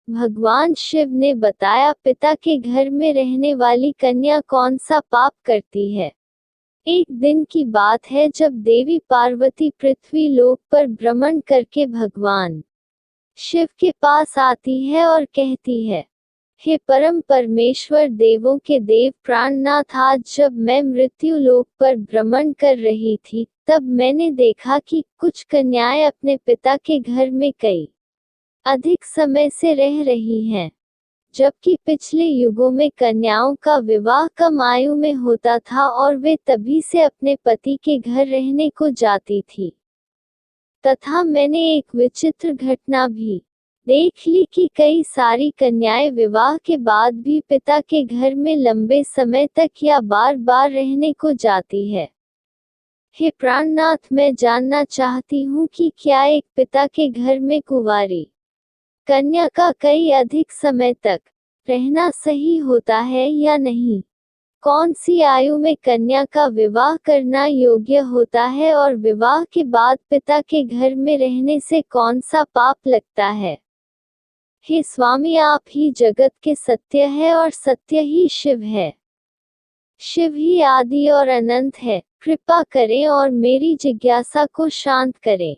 भगवान शिव ने बताया, पिता के घर में रहने वाली कन्या कौन सा पाप करती है। एक दिन की बात है जब देवी पार्वती पृथ्वी लोक पर भ्रमण करके भगवान शिव के पास आती है और कहती है, हे परम परमेश्वर, देवों के देव प्राणनाथ, आज जब मैं मृत्यु लोक पर भ्रमण कर रही थी, तब मैंने देखा कि कुछ कन्याएं अपने पिता के घर में कई अधिक समय से रह रही हैं, जबकि पिछले युगों में कन्याओं का विवाह कम आयु में होता था और वे तभी से अपने पति के घर रहने को जाती थी। तथा मैंने एक विचित्र घटना भी देख ली कि कई सारी कन्याएं विवाह के बाद भी पिता के घर में लंबे समय तक या बार बार रहने को जाती है। हे प्राणनाथ, मैं जानना चाहती हूँ कि क्या एक पिता के घर में कुंवारी कन्या का कई अधिक समय तक रहना सही होता है या नहीं? कौन सी आयु में कन्या का विवाह करना योग्य होता है और विवाह के बाद पिता के घर में रहने से कौन सा पाप लगता है? हे स्वामी, आप ही जगत के सत्य है और सत्य ही शिव है। शिव ही आदि और अनंत है। कृपा करें और मेरी जिज्ञासा को शांत करें।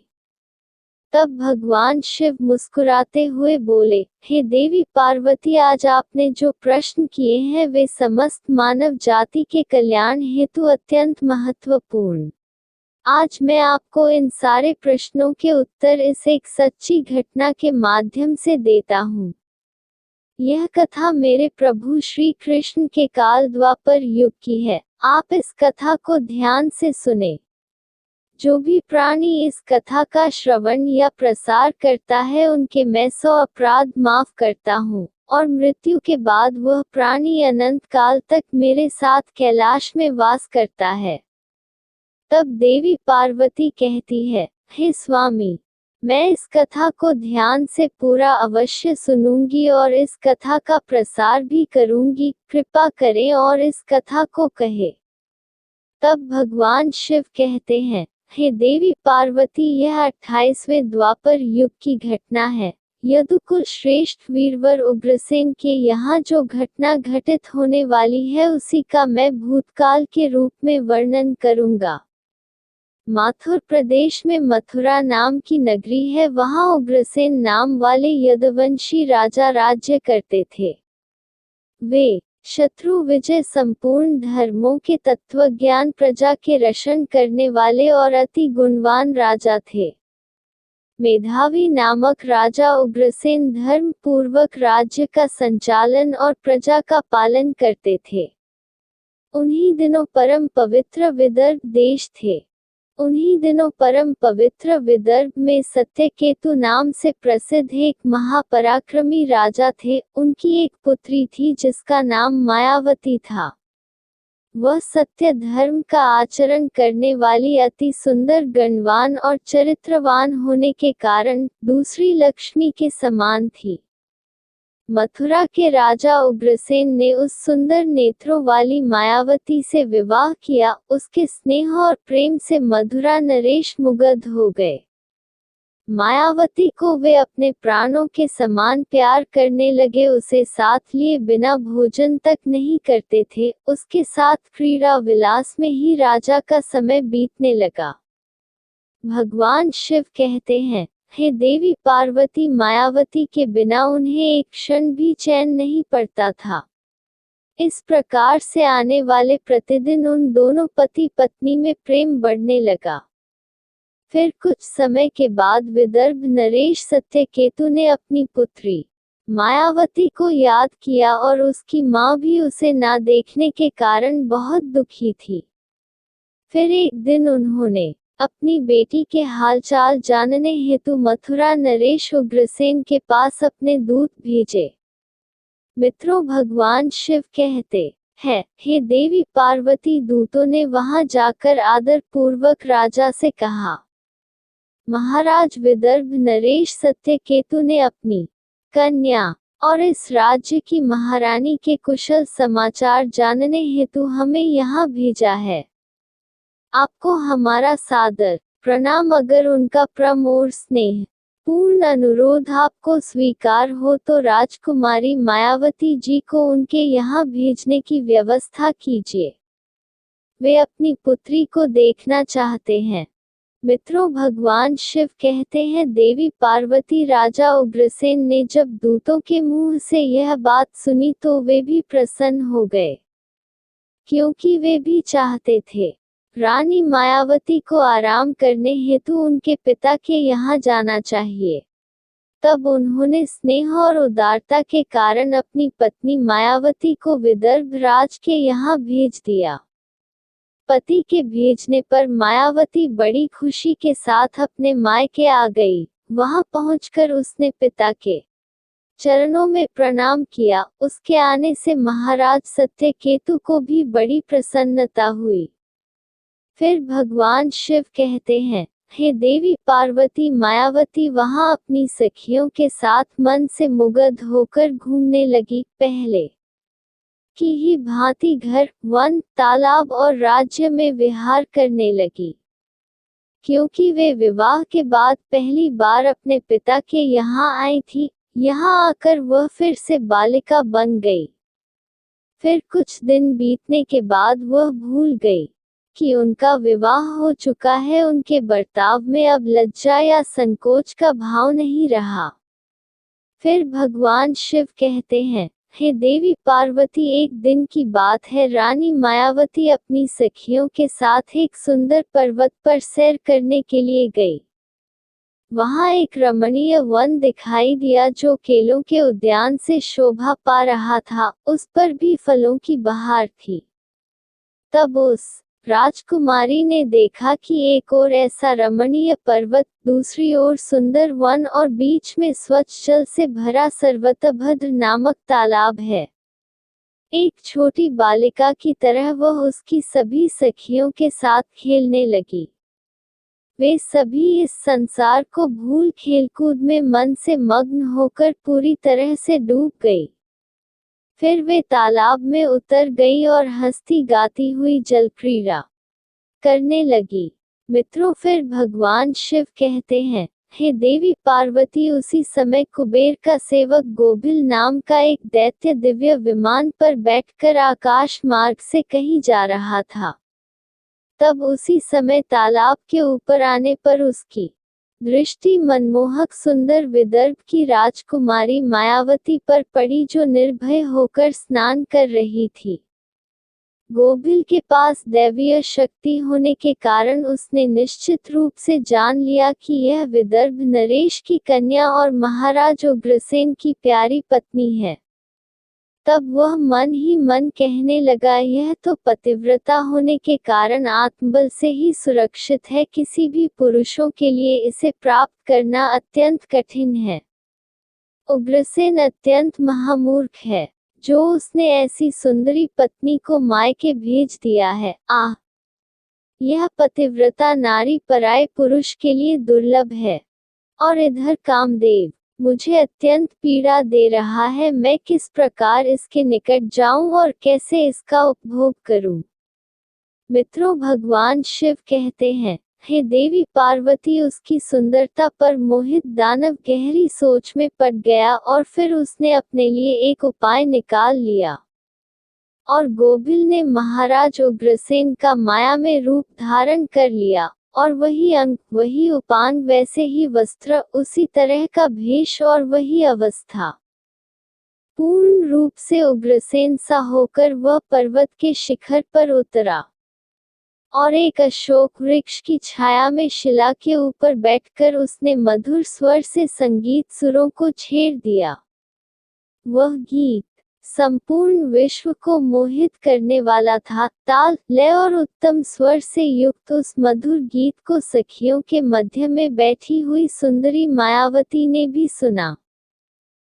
तब भगवान शिव मुस्कुराते हुए बोले, हे देवी पार्वती, आज आपने जो प्रश्न किए हैं वे समस्त मानव जाति के कल्याण हेतु अत्यंत महत्वपूर्ण। आज मैं आपको इन सारे प्रश्नों के उत्तर इस एक सच्ची घटना के माध्यम से देता हूँ। यह कथा मेरे प्रभु श्री कृष्ण के काल द्वापर युग की है। आप इस कथा को ध्यान से सुने। जो भी प्राणी इस कथा का श्रवण या प्रसार करता है उनके मैं 100 अपराध माफ करता हूँ, और मृत्यु के बाद वह प्राणी अनंत काल तक मेरे साथ कैलाश में वास करता है। तब देवी पार्वती कहती है, हे स्वामी, मैं इस कथा को ध्यान से पूरा अवश्य सुनूंगी और इस कथा का प्रसार भी करूंगी। कृपा करें और इस कथा को कहे। तब भगवान शिव कहते हैं, हे देवी पार्वती, यह 28वें द्वापर युग की घटना है। यदुकुल श्रेष्ठ वीरवर उग्रसेन के यहाँ जो घटना घटित होने वाली है उसी का मैं भूतकाल के रूप में वर्णन करूंगा। माथुर प्रदेश में मथुरा नाम की नगरी है। वहाँ उग्रसेन नाम वाले यदुवंशी राजा राज्य करते थे। वे शत्रु विजय, संपूर्ण धर्मों के तत्वज्ञान, प्रजा के रक्षण करने वाले और अति गुणवान राजा थे। मेधावी नामक राजा उग्रसेन धर्म पूर्वक राज्य का संचालन और प्रजा का पालन करते थे। उन्हीं दिनों परम पवित्र विदर्भ देश थे। उन्हीं दिनों परम पवित्र विदर्भ में सत्यकेतु नाम से प्रसिद्ध एक महापराक्रमी राजा थे। उनकी एक पुत्री थी जिसका नाम मायावती था। वह सत्य धर्म का आचरण करने वाली अति सुंदर, गणवान और चरित्रवान होने के कारण दूसरी लक्ष्मी के समान थी। मथुरा के राजा उग्रसेन ने उस सुंदर नेत्रों वाली मायावती से विवाह किया। उसके स्नेह और प्रेम से मधुरा नरेश मुग्ध हो गए। मायावती को वे अपने प्राणों के समान प्यार करने लगे। उसे साथ लिए बिना भोजन तक नहीं करते थे। उसके साथ क्रीड़ा विलास में ही राजा का समय बीतने लगा। भगवान शिव कहते हैं, हे देवी पार्वती, मायावती के बिना उन्हें एक क्षण भी चैन नहीं पड़ता था। इस प्रकार से आने वाले प्रतिदिन उन दोनों पति पत्नी में प्रेम बढ़ने लगा। फिर कुछ समय के बाद विदर्भ नरेश सत्यकेतु ने अपनी पुत्री मायावती को याद किया और उसकी माँ भी उसे ना देखने के कारण बहुत दुखी थी। फिर एक दिन उन्होंने अपनी बेटी के हालचाल जानने हेतु मथुरा नरेश उग्रसेन के पास अपने दूत भेजे। मित्रों, भगवान शिव कहते हैं, हे देवी पार्वती, दूतों ने वहां जाकर आदर पूर्वक राजा से कहा, महाराज, विदर्भ नरेश सत्यकेतु ने अपनी कन्या और इस राज्य की महारानी के कुशल समाचार जानने हेतु हमें यहाँ भेजा है। आपको हमारा सादर प्रणाम। अगर उनका प्रेम और स्नेह पूर्ण अनुरोध आपको स्वीकार हो तो राजकुमारी मायावती जी को उनके यहाँ भेजने की व्यवस्था कीजिए। वे अपनी पुत्री को देखना चाहते हैं। मित्रों, भगवान शिव कहते हैं, देवी पार्वती राजा उग्रसेन ने जब दूतों के मुंह से यह बात सुनी तो वे भी प्रसन्न हो गए, क्योंकि वे भी चाहते थे रानी मायावती को आराम करने हेतु उनके पिता के यहाँ जाना चाहिए। तब उन्होंने स्नेह और उदारता के कारण अपनी पत्नी मायावती को विदर्भ राज के यहाँ भेज दिया। पति के भेजने पर मायावती बड़ी खुशी के साथ अपने मायके आ गई। वहां पहुंचकर उसने पिता के चरणों में प्रणाम किया। उसके आने से महाराज सत्यकेतु को भी बड़ी प्रसन्नता हुई। फिर भगवान शिव कहते हैं, हे देवी पार्वती मायावती वहां अपनी सखियों के साथ मन से मुग्ध होकर घूमने लगी। पहले की ही भांति घर, वन, तालाब और राज्य में विहार करने लगी। क्योंकि वे विवाह के बाद पहली बार अपने पिता के यहाँ आई थी, यहाँ आकर वह फिर से बालिका बन गई। फिर कुछ दिन बीतने के बाद वह भूल गई कि उनका विवाह हो चुका है। उनके बर्ताव में अब लज्जा या संकोच का भाव नहीं रहा। फिर भगवान शिव कहते हैं, हे देवी पार्वती, एक दिन की बात है, रानी मायावती अपनी सखियों के साथ एक सुंदर पर्वत पर सैर करने के लिए गई। वहां एक रमणीय वन दिखाई दिया जो केलों के उद्यान से शोभा पा रहा था। उस पर भी फलों की बहार थी। तब उस राजकुमारी ने देखा कि एक ओर ऐसा रमणीय पर्वत, दूसरी ओर सुंदर वन और बीच में स्वच्छ जल से भरा सर्वतभद्र नामक तालाब है। एक छोटी बालिका की तरह वह उसकी सभी सखियों के साथ खेलने लगी। वे सभी इस संसार को भूल खेलकूद में मन से मग्न होकर पूरी तरह से डूब गई। फिर वे तालाब में उतर गई और हंसती गाती हुई जलक्रीड़ा करने लगी। मित्रों, फिर भगवान शिव कहते हैं, हे देवी पार्वती, उसी समय कुबेर का सेवक गोभिल नाम का एक दैत्य दिव्य विमान पर बैठकर आकाश मार्ग से कहीं जा रहा था। तब उसी समय तालाब के ऊपर आने पर उसकी दृष्टि मनमोहक सुंदर विदर्भ की राजकुमारी मायावती पर पड़ी, जो निर्भय होकर स्नान कर रही थी। गोभिल के पास दैवीय शक्ति होने के कारण उसने निश्चित रूप से जान लिया कि यह विदर्भ नरेश की कन्या और महाराज उग्रसेन की प्यारी पत्नी है। तब वह मन ही मन कहने लगा, यह तो पतिव्रता होने के कारण आत्मबल से ही सुरक्षित है। किसी भी पुरुषों के लिए इसे प्राप्त करना अत्यंत कठिन है। उग्रसेन अत्यंत महामूर्ख है, जो उसने ऐसी सुंदरी पत्नी को मायके भेज दिया है। यह पतिव्रता नारी पराये पुरुष के लिए दुर्लभ है। और इधर कामदेव मुझे अत्यंत पीड़ा दे रहा है। मैं किस प्रकार इसके निकट जाऊं और कैसे इसका उपभोग करूं? मित्रों, भगवान शिव कहते हैं, हे देवी पार्वती, उसकी सुंदरता पर मोहित दानव गहरी सोच में पड़ गया और फिर उसने अपने लिए एक उपाय निकाल लिया। और गोभिल ने महाराज उग्रसेन का माया में रूप धारण कर लिया, और वही अंग, वही उपांग, वैसे ही वस्त्र, उसी तरह का भेष और वही अवस्था। पूर्ण रूप से उग्रसेन सा होकर वह पर्वत के शिखर पर उतरा और एक अशोक वृक्ष की छाया में शिला के ऊपर बैठकर उसने मधुर स्वर से संगीत सुरों को छेड़ दिया। वह गीत संपूर्ण विश्व को मोहित करने वाला था। ताल, लय और उत्तम स्वर से युक्त उस मधुर गीत को सखियों के मध्य में बैठी हुई सुंदरी मायावती ने भी सुना।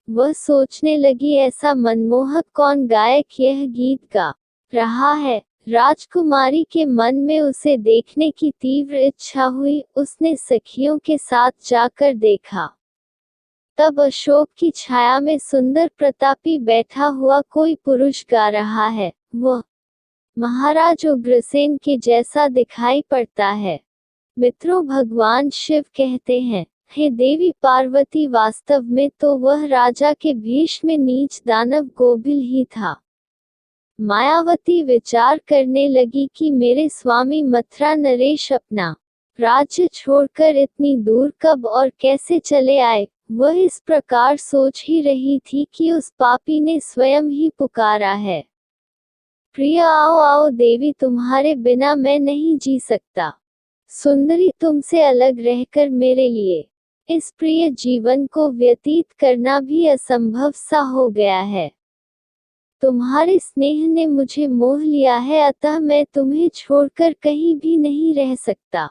वह सोचने लगी, ऐसा मनमोहक कौन गायक यह गीत गा रहा है। राजकुमारी के मन में उसे देखने की तीव्र इच्छा हुई। उसने सखियों के साथ जाकर देखा। तब अशोक की छाया में सुंदर प्रतापी बैठा हुआ कोई पुरुष गा रहा है। वह महाराज उग्रसेन के जैसा दिखाई पड़ता है। मित्रों, भगवान शिव कहते हैं, हे देवी पार्वती, वास्तव में तो वह राजा के भेष में नीच दानव गोभिल ही था। मायावती विचार करने लगी कि मेरे स्वामी मथुरा नरेश अपना राज्य छोड़कर इतनी दूर कब और कैसे चले आए। वह इस प्रकार सोच ही रही थी कि उस पापी ने स्वयं ही पुकारा है, प्रिय आओ आओ देवी, तुम्हारे बिना मैं नहीं जी सकता। सुंदरी, तुमसे अलग रहकर मेरे लिए इस प्रिय जीवन को व्यतीत करना भी असंभव सा हो गया है। तुम्हारे स्नेह ने मुझे मोह लिया है, अतः मैं तुम्हें छोड़कर कहीं भी नहीं रह सकता।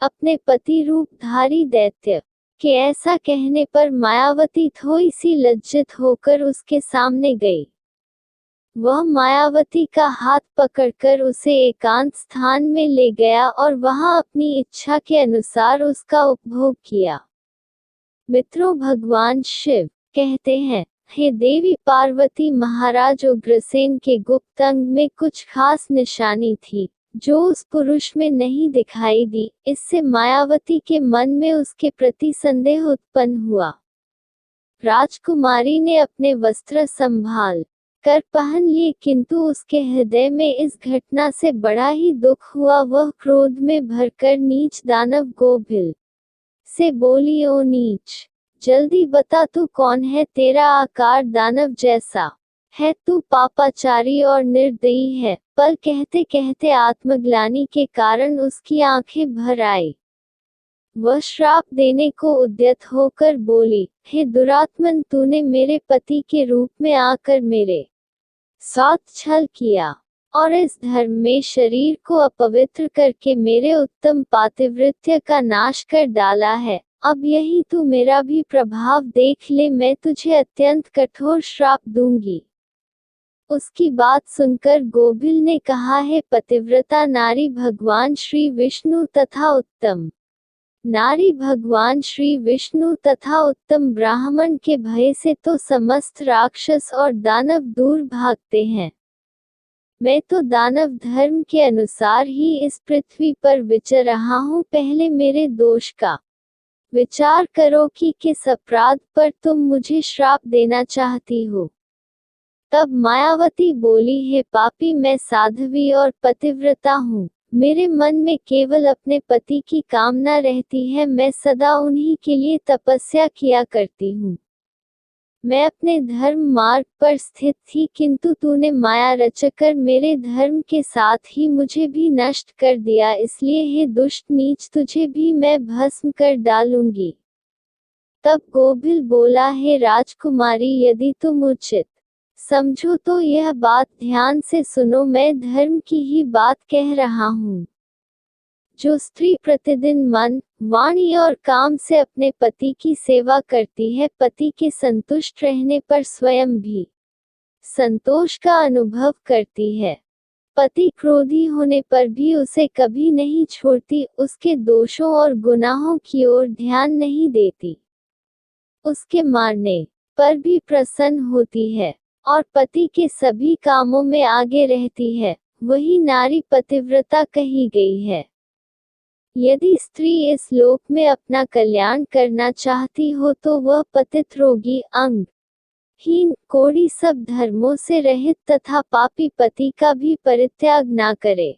अपने पति रूपधारी दैत्य के ऐसा कहने पर मायावती थोड़ी सी लज्जित होकर उसके सामने गई। वह मायावती का हाथ पकड़कर उसे एकांत स्थान में ले गया और वहां अपनी इच्छा के अनुसार उसका उपभोग किया। मित्रों, भगवान शिव कहते हैं, हे देवी पार्वती, महाराज उग्रसेन के गुप्त अंग में कुछ खास निशानी थी जो उस पुरुष में नहीं दिखाई दी। इससे मायावती के मन में उसके प्रति संदेह उत्पन्न हुआ। राजकुमारी ने अपने वस्त्र संभाल कर पहन लिए, किंतु उसके हृदय में इस घटना से बड़ा ही दुख हुआ। वह क्रोध में भरकर नीच दानव गोभिल से बोली, ओ नीच, जल्दी बता तू कौन है, तेरा आकार दानव जैसा है, तू पापाचारी और निर्दयी है। पर कहते कहते आत्मग्लानि के कारण उसकी आंखें भर आई। वह श्राप देने को उद्यत होकर बोली, हे दुरात्मन, तूने मेरे पति के रूप में आकर मेरे साथ छल किया और इस धर्म में शरीर को अपवित्र करके मेरे उत्तम पातिव्रत्य का नाश कर डाला है। अब यही तू मेरा भी प्रभाव देख ले, मैं तुझे अत्यंत कठोर श्राप दूंगी। उसकी बात सुनकर गोभिल ने कहा, है पतिव्रता नारी, भगवान श्री विष्णु तथा उत्तम नारी, भगवान श्री विष्णु तथा उत्तम ब्राह्मण के भय से तो समस्त राक्षस और दानव दूर भागते हैं। मैं तो दानव धर्म के अनुसार ही इस पृथ्वी पर विचर रहा हूँ। पहले मेरे दोष का विचार करो कि किस अपराध पर तुम मुझे श्राप देना चाहती हो। तब मायावती बोली, हे पापी, मैं साध्वी और पतिव्रता हूँ। मेरे मन में केवल अपने पति की कामना रहती है। मैं सदा उन्हीं के लिए तपस्या किया करती हूँ। मैं अपने धर्म मार्ग पर स्थित थी, किंतु तूने माया रचकर मेरे धर्म के साथ ही मुझे भी नष्ट कर दिया। इसलिए हे दुष्ट नीच, तुझे भी मैं भस्म कर डालूंगी। तब गोभिल बोला, हे राजकुमारी, यदि तुम उचित समझो तो यह बात ध्यान से सुनो। मैं धर्म की ही बात कह रहा हूँ। जो स्त्री प्रतिदिन मन, वाणी और काम से अपने पति की सेवा करती है, पति के संतुष्ट रहने पर स्वयं भी संतोष का अनुभव करती है। पति क्रोधी होने पर भी उसे कभी नहीं छोड़ती, उसके दोषों और गुनाहों की ओर ध्यान नहीं देती, उसके मारने पर भी प्रसन्न होती है और पति के सभी कामों में आगे रहती है, वही नारी पतिव्रता कही गई है। यदि स्त्री इस लोक में अपना कल्याण करना चाहती हो तो वह पतित, रोगी, अंग हीन, कोढ़ी, सब धर्मों से रहित तथा पापी पति का भी परित्याग ना करे।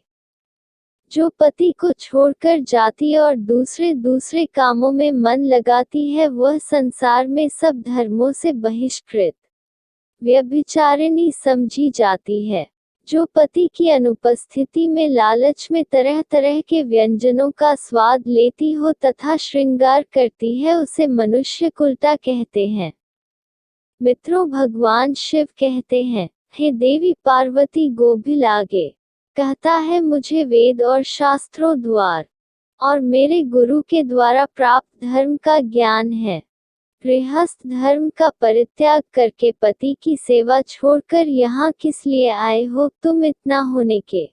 जो पति को छोड़कर जाती और दूसरे कामों में मन लगाती है, वह संसार में सब धर्मों से बहिष्कृत व्यभिचारिणी समझी जाती है। जो पति की अनुपस्थिति में लालच में तरह तरह के व्यंजनों का स्वाद लेती हो तथा श्रृंगार करती है, उसे मनुष्य कुलटा कहते हैं। मित्रों, भगवान शिव कहते हैं, हे देवी पार्वती, गोभिल आगे कहता है, मुझे वेद और शास्त्रों द्वार और मेरे गुरु के द्वारा प्राप्त धर्म का ज्ञान है। गृहस्थ धर्म का परित्याग करके पति की सेवा छोड़कर यहाँ किस लिए आए हो? तुम इतना होने के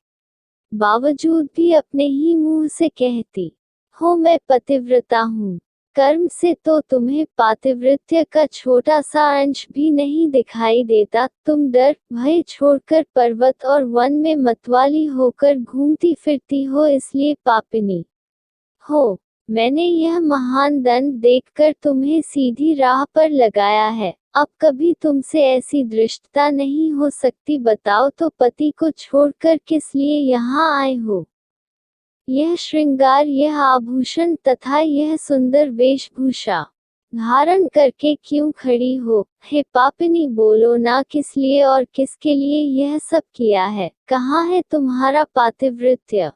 बावजूद भी अपने ही मुंह से कहती हो मैं पतिव्रता हूँ। कर्म से तो तुम्हें पातिव्रत्य का छोटा सा अंश भी नहीं दिखाई देता। तुम डर भय छोड़कर पर्वत और वन में मतवाली होकर घूमती फिरती हो, इसलिए पापिनी हो। मैंने यह महान दंड देखकर तुम्हें सीधी राह पर लगाया है। अब कभी तुमसे ऐसी धृष्टता नहीं हो सकती। बताओ तो पति को छोड़कर किस लिए यहाँ आए हो? यह श्रृंगार, यह आभूषण तथा यह सुंदर वेशभूषा धारण करके क्यों खड़ी हो? हे पापिनी, बोलो ना, किस लिए और किसके लिए यह सब किया है? कहाँ है तुम्हारा पातिव्रत्य?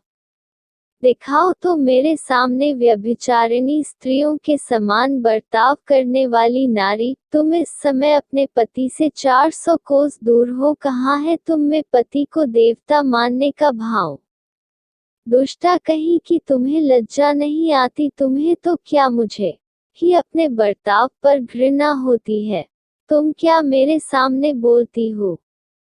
दिखाओ तो मेरे सामने। व्यभिचारिणी स्त्रियों के समान बर्ताव करने वाली नारी, तुम इस समय अपने पति से 400 कोस दूर हो। कहाँ है तुम में पति को देवता मानने का भाव? दुष्टा कहीं कि तुम्हें लज्जा नहीं आती? तुम्हें तो क्या, मुझे ही अपने बर्ताव पर घृणा होती है। तुम क्या मेरे सामने बोलती हो?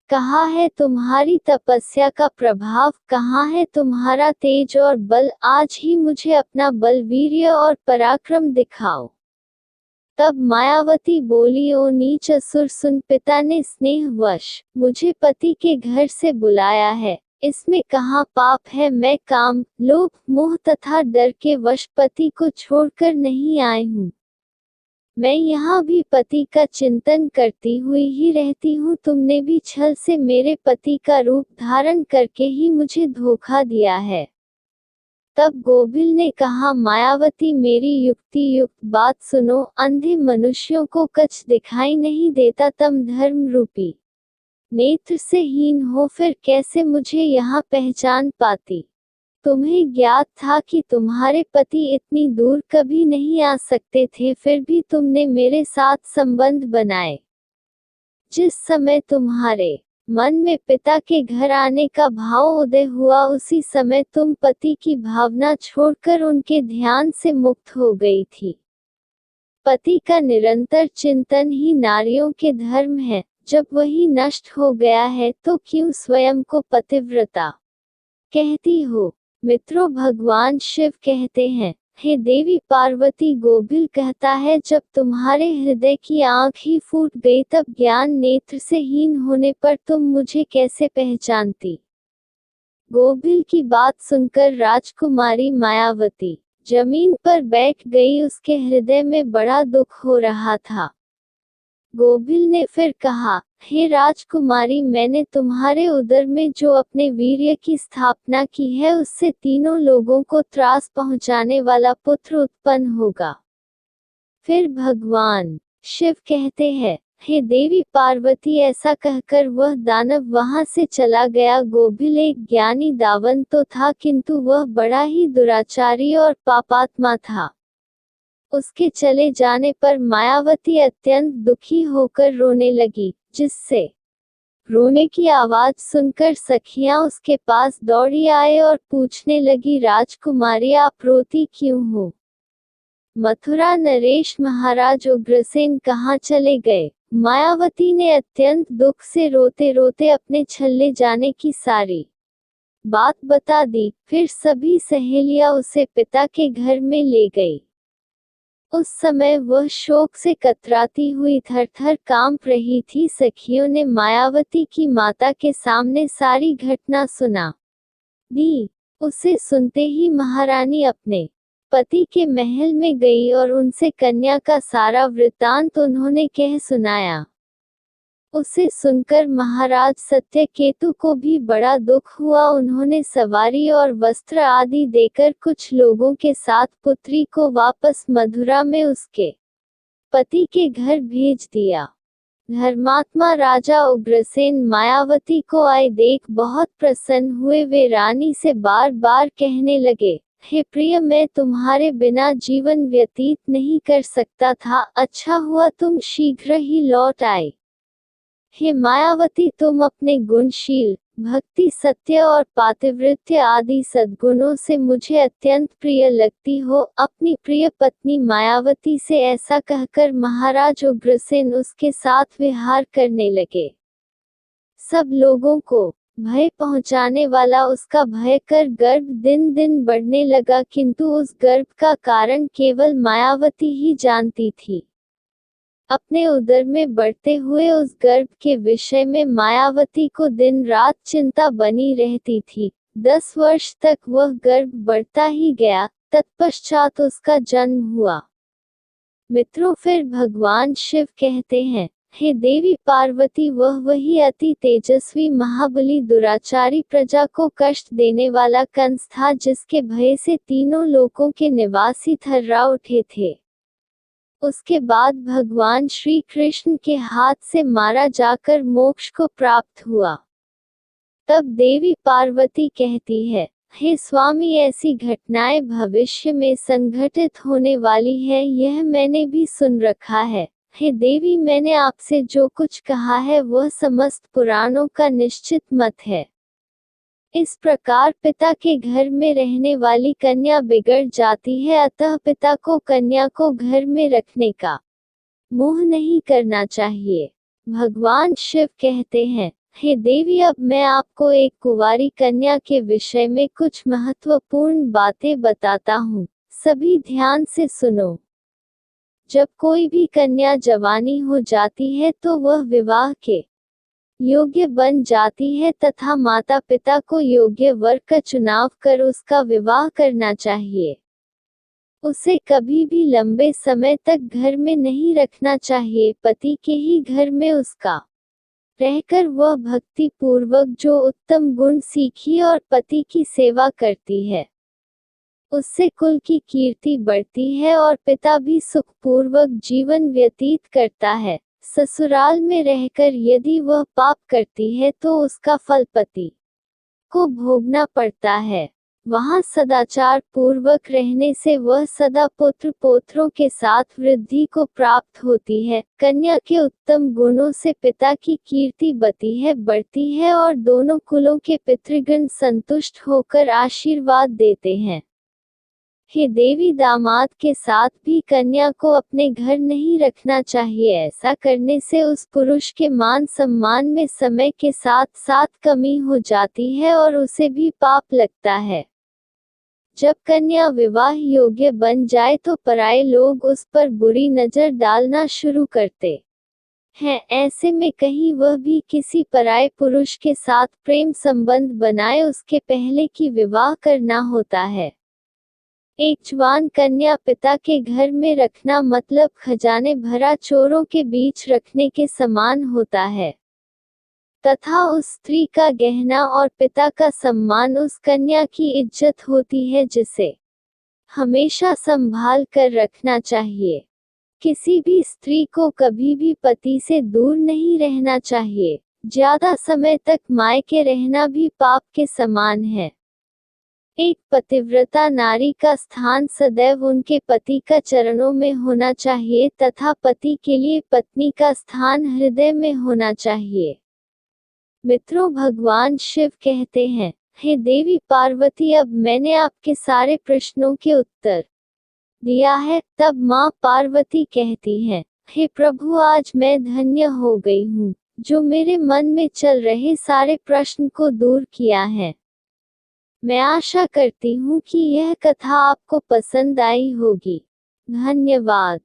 कहाँ है तुम्हारी तपस्या का प्रभाव? कहाँ है तुम्हारा तेज और बल? आज ही मुझे अपना बल, वीर्य और पराक्रम दिखाओ। तब मायावती बोली, ओ नीच असुर, सुन, पिता ने स्नेहवश मुझे पति के घर से बुलाया है। इसमें कहाँ पाप है? मैं काम, लोभ, मोह तथा डर के वश पति को छोड़कर नहीं आई हूँ। मैं यहाँ भी पति का चिंतन करती हुई ही रहती हूँ। तुमने भी छल से मेरे पति का रूप धारण करके ही मुझे धोखा दिया है। तब गोबिल ने कहा, मायावती, मेरी युक्ति युक्त बात सुनो। अंधे मनुष्यों को कछ दिखाई नहीं देता। तुम धर्म रूपी नेत्र से हीन हो, फिर कैसे मुझे यहाँ पहचान पाती? तुम्हें ज्ञात था कि तुम्हारे पति इतनी दूर कभी नहीं आ सकते थे, फिर भी तुमने मेरे साथ संबंध बनाए। जिस समय तुम्हारे मन में पिता के घर आने का भाव उदय हुआ, उसी समय तुम पति की भावना छोड़कर उनके ध्यान से मुक्त हो गई थी। पति का निरंतर चिंतन ही नारियों के धर्म है। जब वही नष्ट हो गया है तो क्यों स्वयं को पतिव्रता कहती हो? मित्रों, भगवान शिव कहते हैं, हे देवी पार्वती, गोबिल कहता है, जब तुम्हारे हृदय की आँख ही फूट गई, तब ज्ञान नेत्र से हीन होने पर तुम मुझे कैसे पहचानती? गोबिल की बात सुनकर राजकुमारी मायावती जमीन पर बैठ गई। उसके हृदय में बड़ा दुख हो रहा था। गोबिल ने फिर कहा, हे राजकुमारी, मैंने तुम्हारे उदर में जो अपने वीर्य की स्थापना की है, उससे तीनों लोगों को त्रास पहुंचाने वाला पुत्र उत्पन्न होगा। फिर भगवान शिव कहते हैं, हे देवी पार्वती, ऐसा कहकर वह दानव वहां से चला गया। गोबिल एक ज्ञानी दावन तो था, किंतु वह बड़ा ही दुराचारी और पापात्मा था। उसके चले जाने पर मायावती अत्यंत दुखी होकर रोने लगी, जिससे रोने की आवाज सुनकर सखियां उसके पास दौड़ी आए और पूछने लगी, राजकुमारी, आप रोती क्यों हो? मथुरा नरेश महाराज उग्रसेन कहाँ चले गए? मायावती ने अत्यंत दुख से रोते रोते अपने छल्ले जाने की सारी बात बता दी। फिर सभी सहेलियां उसे पिता के घर में ले गई। उस समय वह शोक से कतराती हुई थर-थर कांप रही थी। सखियों ने मायावती की माता के सामने सारी घटना सुना दी। उसे सुनते ही महारानी अपने पति के महल में गई और उनसे कन्या का सारा वृत्तांत उन्होंने कह सुनाया। उसे सुनकर महाराज सत्यकेतु को भी बड़ा दुख हुआ। उन्होंने सवारी और वस्त्र आदि देकर कुछ लोगों के साथ पुत्री को वापस मथुरा में उसके पति के घर भेज दिया। धर्मात्मा राजा उग्रसेन मायावती को आए देख बहुत प्रसन्न हुए। वे रानी से बार बार कहने लगे, हे प्रिय, मैं तुम्हारे बिना जीवन व्यतीत नहीं कर सकता था। अच्छा हुआ तुम शीघ्र ही लौट आए। हे मायावती, तुम अपने गुणशील, भक्ति, सत्य और पातिव्रत्य आदि सद्गुणों से मुझे अत्यंत प्रिय लगती हो। अपनी प्रिय पत्नी मायावती से ऐसा कहकर महाराज उग्रसेन उसके साथ विहार करने लगे। सब लोगों को भय पहुंचाने वाला उसका भयकर गर्भ दिन दिन बढ़ने लगा, किंतु उस गर्भ का कारण केवल मायावती ही जानती थी। अपने उदर में बढ़ते हुए उस गर्भ के विषय में मायावती को दिन रात चिंता बनी रहती थी। 10 वर्ष तक वह गर्भ बढ़ता ही गया। तत्पश्चात उसका जन्म हुआ। मित्रों, फिर भगवान शिव कहते हैं, हे देवी पार्वती, वह वही अति तेजस्वी महाबली दुराचारी प्रजा को कष्ट देने वाला कंस था जिसके भय से तीनों लोकों के निवासी थर्रा उठे थे। उसके बाद भगवान श्री कृष्ण के हाथ से मारा जाकर मोक्ष को प्राप्त हुआ। तब देवी पार्वती कहती है, हे स्वामी, ऐसी घटनाएं भविष्य में संघटित होने वाली है, यह मैंने भी सुन रखा है। हे देवी, मैंने आपसे जो कुछ कहा है वह समस्त पुराणों का निश्चित मत है। इस प्रकार पिता के घर में रहने वाली कन्या बिगड़ जाती है, अतः पिता को कन्या को घर में रखने का मोह नहीं करना चाहिए। भगवान शिव कहते हैं, हे देवी, अब मैं आपको एक कुंवारी कन्या के विषय में कुछ महत्वपूर्ण बातें बताता हूँ, सभी ध्यान से सुनो। जब कोई भी कन्या जवानी हो जाती है तो वह विवाह के योग्य बन जाती है तथा माता पिता को योग्य वर का चुनाव कर उसका विवाह करना चाहिए। उसे कभी भी लंबे समय तक घर में नहीं रखना चाहिए। पति के ही घर में उसका रहकर वह भक्ति पूर्वक जो उत्तम गुण सीखी और पति की सेवा करती है, उससे कुल की कीर्ति बढ़ती है और पिता भी सुखपूर्वक जीवन व्यतीत करता है। ससुराल में रहकर यदि वह पाप करती है तो उसका फल पति को भोगना पड़ता है। वहाँ सदाचार पूर्वक रहने से वह सदा पुत्र पौत्रों के साथ वृद्धि को प्राप्त होती है। कन्या के उत्तम गुणों से पिता की कीर्ति बढ़ती है और दोनों कुलों के पितृगण संतुष्ट होकर आशीर्वाद देते हैं। हे देवी, दामाद के साथ भी कन्या को अपने घर नहीं रखना चाहिए। ऐसा करने से उस पुरुष के मान सम्मान में समय के साथ साथ कमी हो जाती है और उसे भी पाप लगता है। जब कन्या विवाह योग्य बन जाए तो पराये लोग उस पर बुरी नजर डालना शुरू करते हैं। ऐसे में कहीं वह भी किसी पराये पुरुष के साथ प्रेम संबंध बनाए, उसके पहले की विवाह करना होता है। एक जवान कन्या पिता के घर में रखना मतलब खजाने भरा चोरों के बीच रखने के समान होता है, तथा उस स्त्री का गहना और पिता का सम्मान उस कन्या की इज्जत होती है जिसे हमेशा संभाल कर रखना चाहिए। किसी भी स्त्री को कभी भी पति से दूर नहीं रहना चाहिए। ज्यादा समय तक मायके रहना भी पाप के समान है। एक पतिव्रता नारी का स्थान सदैव उनके पति का चरणों में होना चाहिए तथा पति के लिए पत्नी का स्थान हृदय में होना चाहिए। मित्रों, भगवान शिव कहते हैं, हे देवी पार्वती, अब मैंने आपके सारे प्रश्नों के उत्तर दिया है। तब माँ पार्वती कहती हैं, हे प्रभु, आज मैं धन्य हो गई हूँ जो मेरे मन में चल रहे सारे प्रश्न को दूर किया है। मैं आशा करती हूँ कि यह कथा आपको पसंद आई होगी। धन्यवाद।